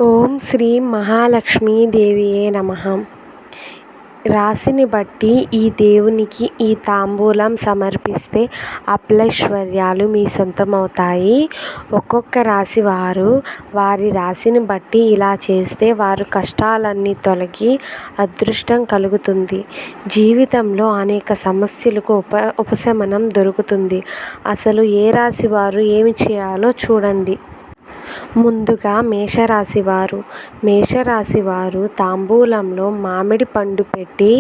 ఓం శ్రీ మహాలక్ష్మీదేవియే నమః. రాశిని బట్టి ఈ దేవునికి ఈ తాంబూలం సమర్పిస్తే అప్లైశ్వర్యాలు మీ సొంతమవుతాయి. ఒక్కొక్క రాశి వారు వారి రాశిని బట్టి ఇలా చేస్తే వారి కష్టాలన్నీ తొలగి అదృష్టం కలుగుతుంది. జీవితంలో అనేక సమస్యలకు ఉపశమనం దొరుకుతుంది. అసలు ఏ రాశి వారు ఏమి చేయాలో చూడండి. ముందుగా మేషరాశివారు తాంబూలంలో మామిడి పండు పెట్టి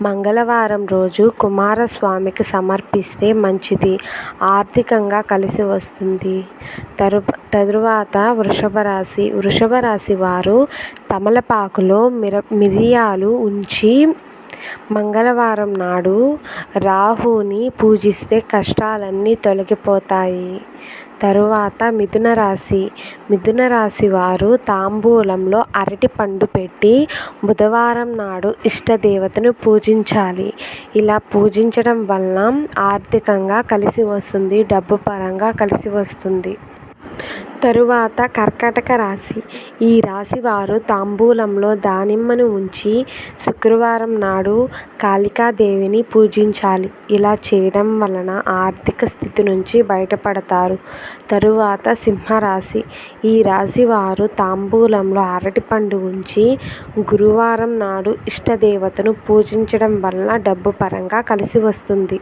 మంగళవారం రోజు కుమారస్వామికి సమర్పిస్తే మంచిది. ఆర్థికంగా కలిసి వస్తుంది. తరువాత వృషభరాశి వారు తమలపాకులో మిరియాలు ఉంచి మంగళవారం నాడు రాహుని పూజిస్తే కష్టాలన్నీ తొలగిపోతాయి. తరువాత మిథున రాశి వారు తాంబూలంలో అరటి పండు పెట్టి బుధవారం నాడు ఇష్టదేవతను పూజించాలి. ఇలా పూజించడం వలన ఆర్థికంగా కలిసి వస్తుంది, డబ్బు పరంగా కలిసి వస్తుంది. తరువాత కర్కాటక రాశి. ఈ రాశి వారు తాంబూలంలో దానిమ్మను ఉంచి శుక్రవారం నాడు కాళికాదేవిని పూజించాలి. ఇలా చేయడం వలన ఆర్థిక స్థితి నుంచి బయటపడతారు. తరువాత సింహరాశి. ఈ రాశి వారు తాంబూలంలో అరటిపండు ఉంచి గురువారం నాడు ఇష్టదేవతను పూజించడం వలన డబ్బు పరంగా కలిసి వస్తుంది.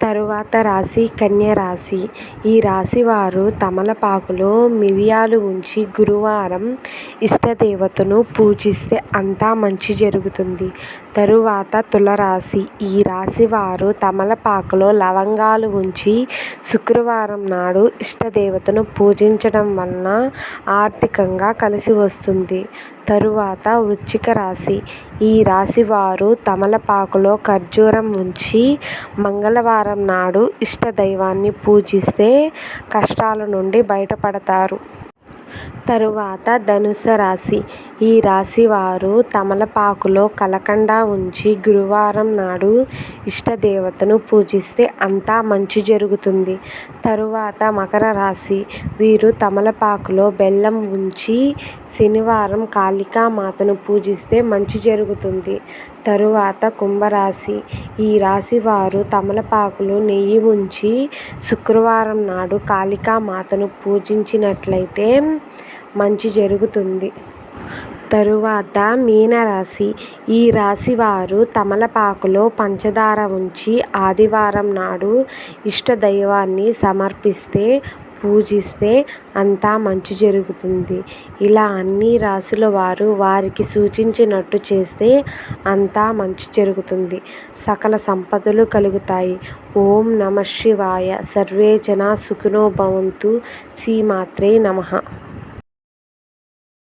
తరువాత రాశి కన్యరాశి. ఈ రాశి వారు తమలపాకులో మిరియాలు ఉంచి గురువారం ఇష్టదేవతను పూజిస్తే అంతా మంచి జరుగుతుంది. తరువాత తులరాశి. ఈ రాశి వారు తమలపాకులో లవంగాలు ఉంచి శుక్రవారం నాడు ఇష్టదేవతను పూజించడం వలన ఆర్థికంగా కలిసి వస్తుంది. తరువాత వృశ్చిక రాశి. ఈ రాశి వారు తమలపాకులో ఖర్జూరం ఉంచి మంగళవారం నాడు ఇష్టదైవాన్ని పూజిస్తే కష్టాల నుండి బయటపడతారు. తరువాత ధనుస్సు రాశి. ఈ రాశి వారు తమలపాకులో కలకండ ఉంచి గురువారం నాడు ఇష్టదేవతను పూజిస్తే అంతా మంచి జరుగుతుంది. తరువాత మకర రాశి. వీరు తమలపాకులో బెల్లం ఉంచి శనివారం కాళికామాతను పూజిస్తే మంచి జరుగుతుంది. తరువాత కుంభరాశి. ఈ రాశి వారు తమలపాకులో నెయ్యి ఉంచి శుక్రవారం నాడు కాళికామాతను పూజించినట్లయితే మంచి జరుగుతుంది. తరువాత మీనరాశి. ఈ రాశి వారు తమలపాకులో పంచదార ఉంచి ఆదివారం నాడు ఇష్టదైవాన్ని సమర్పిస్తే పూజిస్తే అంతా మంచి జరుగుతుంది. ఇలా అన్ని రాశుల వారు వారికి సూచించినట్టు చేస్తే అంతా మంచి జరుగుతుంది. సకల సంపదలు కలుగుతాయి. ఓం నమః శివాయ. సర్వే జనా సుఖినో భవంతు. శ్రీమాత్రే నమః.